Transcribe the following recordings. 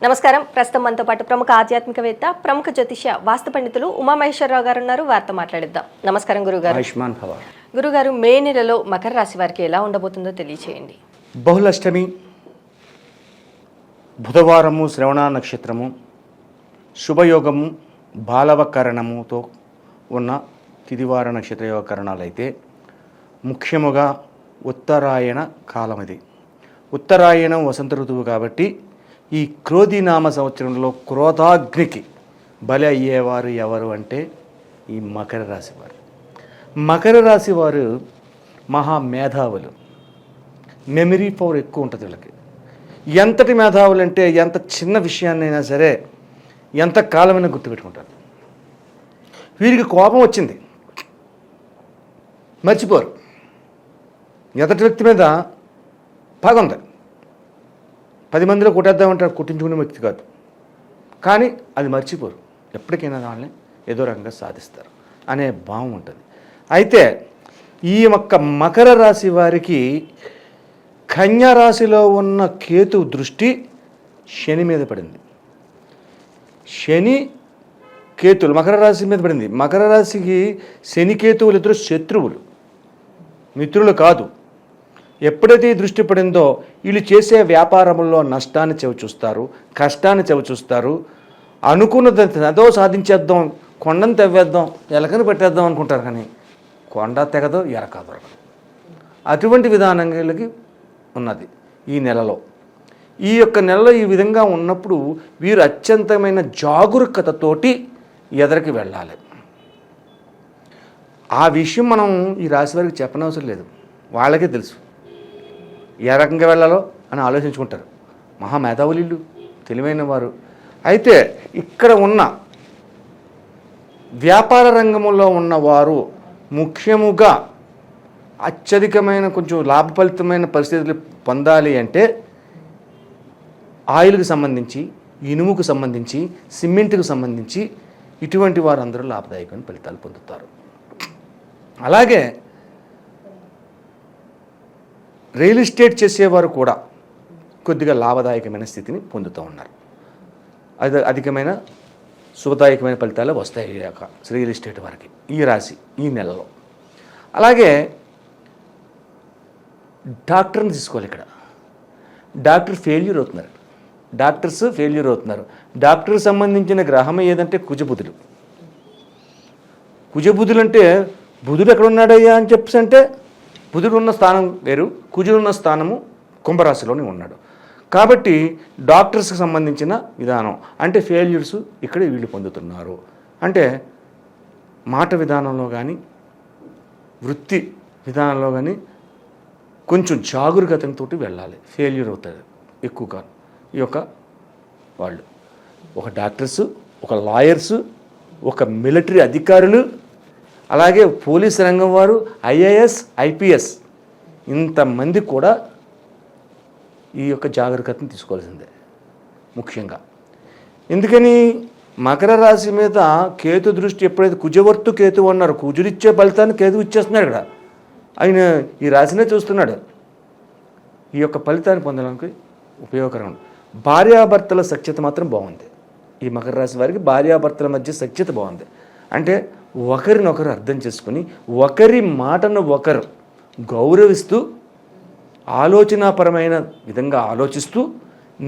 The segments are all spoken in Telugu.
నమస్కారం. ప్రస్తుతం మనతో పాటు ప్రముఖ ఆధ్యాత్మికవేత్త, ప్రముఖ జ్యోతిష్య వాస్తు పండితులు ఉమామహేశ్వరరావు గారు ఉన్నారు. వారితో మాట్లాడిద్దాం. నమస్కారం గురుగారు. ఆయుష్మాన్ భవ. గురుగారు, మే నెలలో మకర రాశి వారికి ఎలా ఉండబోతుందో తెలియచేయండి. బహుళష్టమి, బుధవారము, శ్రవణ నక్షత్రము, శుభయోగము, బాలవకరణముతో ఉన్న తిదివార నక్షత్ర యోగ కరణాలు అయితే ముఖ్యముగా ఉత్తరాయణ కాలం ఇది. ఉత్తరాయణం వసంత ఋతువు కాబట్టి ఈ క్రోధినామ సంవత్సరంలో క్రోధాగ్నికి బలి అయ్యేవారు ఎవరు అంటే ఈ మకర రాశి వారు. మకర రాశి వారు మహా మేధావులు. మెమరీ పవర్ ఎక్కువ ఉంటుంది వీళ్ళకి. ఎంతటి మేధావులు అంటే ఎంత చిన్న విషయాన్నైనా సరే ఎంత కాలమైనా గుర్తుపెట్టుకుంటారు. వీరికి కోపం వచ్చింది మర్చిపోరు. ఎదటి వ్యక్తి మీద పగ ఉంది, 10 మందిలో కొట్టేద్దామంటారు, కుట్టించుకునే వ్యక్తి కాదు, కానీ అది మర్చిపోరు. ఎప్పటికైనా వాళ్ళని ఏదో రకంగా సాధిస్తారు అనే భావం ఉంటుంది. అయితే ఈ యొక్క మకర రాశి వారికి కన్యా రాశిలో ఉన్న కేతు దృష్టి శని మీద పడింది. శని కేతులు మకర రాశి మీద పడింది. మకర రాశికి శని కేతువులు ఇద్దరు శత్రువులు, మిత్రులు కాదు. ఎప్పుడైతే ఈ దృష్టి పడిందో వీళ్ళు చేసే వ్యాపారంలో నష్టాన్ని చవిచూస్తారు, కష్టాన్ని చవిచూస్తారు. అనుకున్నది ఏదో సాధించేద్దాం, కొండను తెవ్వేద్దాం, ఎలకని పెట్టేద్దాం అనుకుంటారు, కానీ కొండ తెగదు, ఎలక దొరకదు. అటువంటి విధానంగా వీళ్ళకి ఉన్నది ఈ నెలలో. ఈ యొక్క నెలలో ఈ విధంగా ఉన్నప్పుడు వీరు అత్యంతమైన జాగరూకతతోటి ఎదరికి వెళ్ళాలి. ఆ విషయం మనం ఈ రాశి వారికి చెప్పనవసరం లేదు, వాళ్ళకే తెలుసు ఏ రకంగా వెళ్ళాలో అని ఆలోచించుకుంటారు. మహామేధావులు, తెలివైన వారు. అయితే ఇక్కడ ఉన్న వ్యాపార రంగంలో ఉన్నవారు ముఖ్యముగా అత్యధికమైన కొంచెం లాభఫలితమైన పరిస్థితులు పొందాలి అంటే ఆయిల్కి సంబంధించి, ఇనుముకు సంబంధించి, సిమెంట్కి సంబంధించి ఇటువంటి వారందరూ లాభదాయకమైన ఫలితాలు పొందుతారు. అలాగే రియల్ ఎస్టేట్ చేసేవారు కూడా కొద్దిగా లాభదాయకమైన స్థితిని పొందుతూ ఉన్నారు. అది అధికమైన శుభదాయకమైన ఫలితాలు వస్తాయి ఈ యొక్క రియల్ ఎస్టేట్ వారికి ఈ రాశి ఈ నెలలో. అలాగే డాక్టర్ని తీసుకోవాలి. ఇక్కడ డాక్టర్ ఫెయిల్యూర్ అవుతున్నారు, డాక్టర్స్ ఫెయిల్యూర్ అవుతున్నారు. డాక్టర్కి సంబంధించిన గ్రహం ఏదంటే కుజబుధుడు. కుజబుధులు అంటే బుధుడు ఎక్కడ ఉన్నాడయ్యా అని చెప్పేసి అంటే బుధుడు ఉన్న స్థానం వేరు, కుజుడు ఉన్న స్థానము కుంభరాశిలోనే ఉన్నాడు. కాబట్టి డాక్టర్స్కి సంబంధించిన విధానం అంటే ఫెయిల్యూర్స్ ఇక్కడ వీళ్ళు పొందుతున్నారు. అంటే మాట విధానంలో కానీ వృత్తి విధానంలో కానీ కొంచెం జాగరూకతతో వెళ్ళాలి. ఫెయిల్యూర్ అవుతుంది ఎక్కువగా ఈ యొక్క వాళ్ళు. ఒక డాక్టర్సు, ఒక లాయర్సు, ఒక మిలిటరీ అధికారులు, అలాగే పోలీస్ రంగం వారు, ఐఏఎస్, ఐపీఎస్, ఇంతమంది కూడా ఈ యొక్క జాగరూకతను తీసుకోవాల్సిందే ముఖ్యంగా. ఎందుకని మకర రాశి మీద కేతు దృష్టి ఎప్పుడైతే కుజవర్తు కేతు అన్నారు, కుజుడిచ్చే ఫలితాన్ని కేతు ఇచ్చేస్తున్నాడు. ఇక్కడ ఆయన ఈ రాశినే చూస్తున్నాడు. ఈ యొక్క ఫలితాన్ని పొందడానికి ఉపయోగకరం. భార్యాభర్తల సఖ్యత మాత్రం బాగుంది. ఈ మకర రాశి వారికి భార్యాభర్తల మధ్య సఖ్యత బాగుంది. అంటే ఒకరినొకరు అర్థం చేసుకుని ఒకరి మాటను ఒకరు గౌరవిస్తూ ఆలోచనాపరమైన విధంగా ఆలోచిస్తూ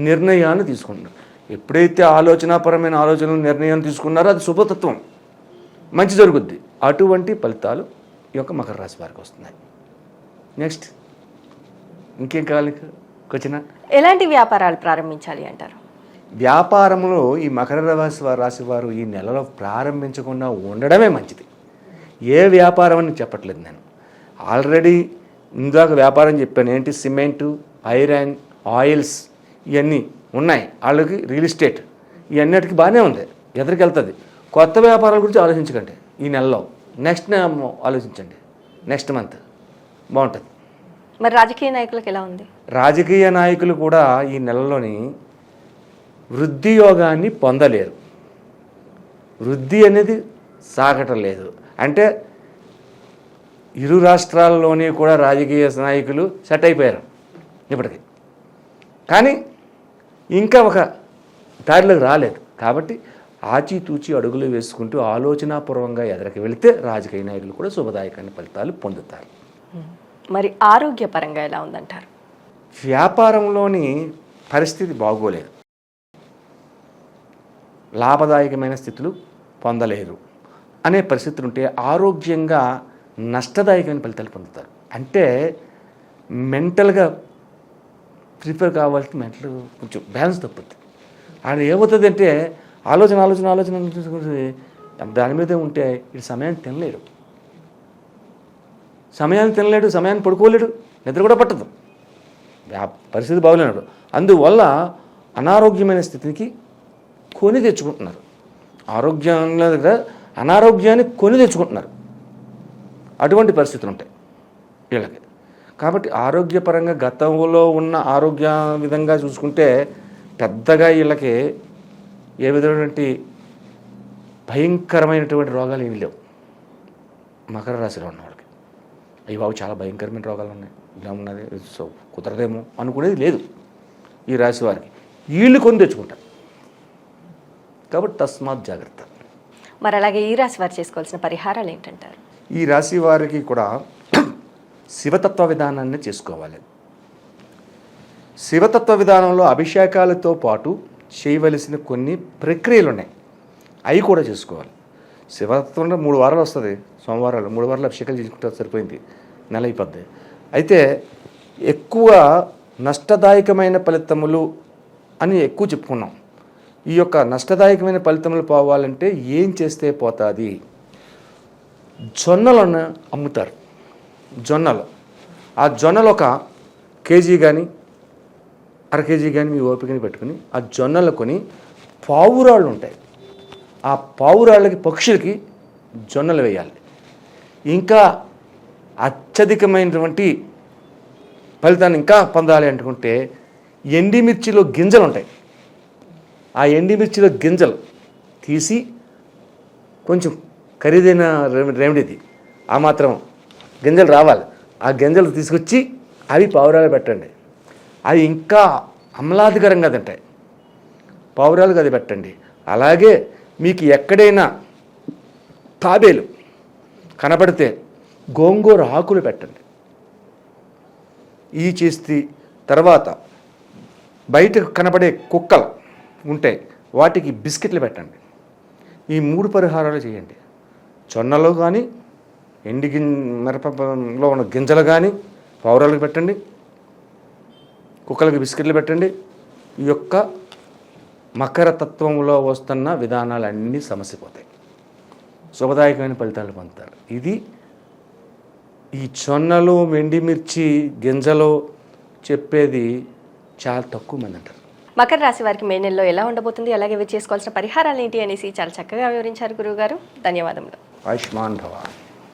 నిర్ణయాన్ని తీసుకుంటున్నారు. ఎప్పుడైతే ఆలోచనాపరమైన ఆలోచనలు నిర్ణయాన్ని తీసుకున్నారో అది శుభతత్వం, మంచి జరుగుద్ది. అటువంటి ఫలితాలు ఈ యొక్క మకర రాశి వారికి వస్తున్నాయి. నెక్స్ట్ ఇంకేం కావాలి వచ్చిన ఎలాంటి వ్యాపారాలు ప్రారంభించాలి అంటారు? వ్యాపారంలో ఈ మకర రాశి వారు ఈ నెలలో ప్రారంభించకుండా ఉండడమే మంచిది. ఏ వ్యాపారం అని చెప్పట్లేదు నేను, ఆల్రెడీ ఇందాక వ్యాపారం చెప్పాను. ఏంటి? సిమెంటు, ఐరన్, ఆయిల్స్ ఇవన్నీ ఉన్నాయి. వాళ్ళకి రియల్ ఎస్టేట్ ఇవన్నిటికీ బాగానే ఉంది, ఎదురుకి వెళ్తుంది. కొత్త వ్యాపారాల గురించి ఆలోచించకండి ఈ నెలలో. నెక్స్ట్ ఆలోచించండి, నెక్స్ట్ మంత్ బాగుంటుంది. మరి రాజకీయ నాయకులకు ఎలా ఉంది? రాజకీయ నాయకులు కూడా ఈ నెలలోని వృద్ధి యోగాన్ని పొందలేరు. వృద్ధి అనేది సాగటం లేదు. అంటే ఇరు రాష్ట్రాల్లోని కూడా రాజకీయ నాయకులు సెట్ అయిపోయారు ఇప్పటికి. కానీ ఇంకా ఒక దారిలోకి రాలేదు. కాబట్టి ఆచితూచి అడుగులు వేసుకుంటూ ఆలోచనాపూర్వంగా ఎదరికి వెళితే రాజకీయ నాయకులు కూడా శుభదాయకమైన ఫలితాలు పొందుతారు. మరి ఆరోగ్యపరంగా ఎలా ఉందంటారు? వ్యాపారంలోని పరిస్థితి బాగోలేదు, లాభదాయకమైన స్థితులు పొందలేరు అనే పరిస్థితులు ఉంటే ఆరోగ్యంగా నష్టదాయకమైన ఫలితాలు పొందుతారు. అంటే మెంటల్గా ప్రిపేర్ కావాల్సిన మెంటల్ కొంచెం బ్యాలెన్స్ తప్పుద్ది. ఆయన ఏమవుతుంది అంటే ఆలోచన దాని మీదే ఉంటే ఇది సమయాన్ని తినలేడు, సమయాన్ని పడుకోలేడు, నిద్ర కూడా పట్టదు, పరిస్థితి బాగోలేడు. అందువల్ల అనారోగ్యమైన స్థితికి కొని తెచ్చుకుంటున్నారు. ఆరోగ్యం దగ్గర అనారోగ్యాన్ని కొని తెచ్చుకుంటున్నారు. అటువంటి పరిస్థితులు ఉంటాయి వీళ్ళకి. కాబట్టి ఆరోగ్యపరంగా గతంలో ఉన్న ఆరోగ్య విధంగా చూసుకుంటే పెద్దగా వీళ్ళకి ఏ విధమైనటువంటి భయంకరమైనటువంటి రోగాలు ఏమీ లేవు. మకర రాశిలో ఉన్న వాళ్ళకి అయ్యి బాబు చాలా భయంకరమైన రోగాలు ఉన్నాయి, ఇలా ఉన్నది సో కుదరదేమో అనుకునేది లేదు ఈ రాశి వారికి. వీళ్ళు కొని తెచ్చుకుంటారు. కాబట్టి తస్మాత్ జాగ్రత్త. మరి అలాగే ఈ రాశి వారు చేసుకోవాల్సిన పరిహారాలు ఏంటంటారు? ఈ రాశి వారికి కూడా శివతత్వ విధానాన్ని చేసుకోవాలి. శివతత్వ విధానంలో అభిషేకాలతో పాటు చేయవలసిన కొన్ని ప్రక్రియలు ఉన్నాయి, అవి కూడా చేసుకోవాలి. శివతత్వంలో 3 వారాలు వస్తుంది, సోమవారాలు 3 వారాలు అభిషేకాలు చేసుకుంటే సరిపోయింది, నెల అయిపోద్ది. అయితే ఎక్కువ నష్టదాయకమైన ఫలితములు అని ఎక్కువ చెప్పుకున్నాం. ఈ యొక్క నష్టదాయకమైన ఫలితములు పోవాలంటే ఏం చేస్తే పోతుంది? జొన్నలను అమ్ముతారు. జొన్నలు, ఆ జొన్నలు 1 కేజీ కానీ 1/2 కేజీ కానీ మీ ఓపికని పెట్టుకుని ఆ జొన్నలు కొని పావురాళ్ళు ఉంటాయి, ఆ పావురాళ్ళకి పక్షులకి జొన్నలు వేయాలి. ఇంకా అత్యధికమైనటువంటి ఫలితాన్ని ఇంకా పొందాలి అనుకుంటే ఎండిమిర్చిలో గింజలు ఉంటాయి, ఆ ఎండిమిర్చిలో గింజలు తీసి కొంచెం ఖరీదైన రెమెడీది, ఆ మాత్రం గింజలు రావాలి, ఆ గింజలు తీసుకొచ్చి అవి పావురాలు పెట్టండి. అవి ఇంకా ఆహ్లాదకరంగా తింటాయి, పావురాలకు అది పెట్టండి. అలాగే మీకు ఎక్కడైనా తాబేలు కనపడితే గోంగూర ఆకులు పెట్టండి. ఈ చేసి తర్వాత బయటకు కనపడే కుక్కలు ఉంటాయి, వాటికి బిస్కెట్లు పెట్టండి. ఈ 3 పరిహారాలు చేయండి. జొన్నలో కానీ మిరపలో ఉన్న గింజలు కానీ పావురాలకు పెట్టండి, కుక్కలకి బిస్కెట్లు పెట్టండి. ఈ యొక్క మకర తత్వంలో వస్తున్న విధానాలన్నీ సమసిపోతాయి, శుభదాయకమైన ఫలితాలు పొందుతారు. ఇది ఈ జొన్నలు ఎండిమిర్చి గింజలు చెప్పేది చాలా తక్కువ మంది అంటారు. మకర రాశి వారికి మే నెలలో ఎలా ఉండబోతుంది, అలాగే ఇవి చేసుకోవాల్సిన పరిహారాలు ఏంటి అనేసి చాలా చక్కగా వివరించారు గురువు గారు. ధన్యవాదములు. ఆయుష్మాన్ భవ.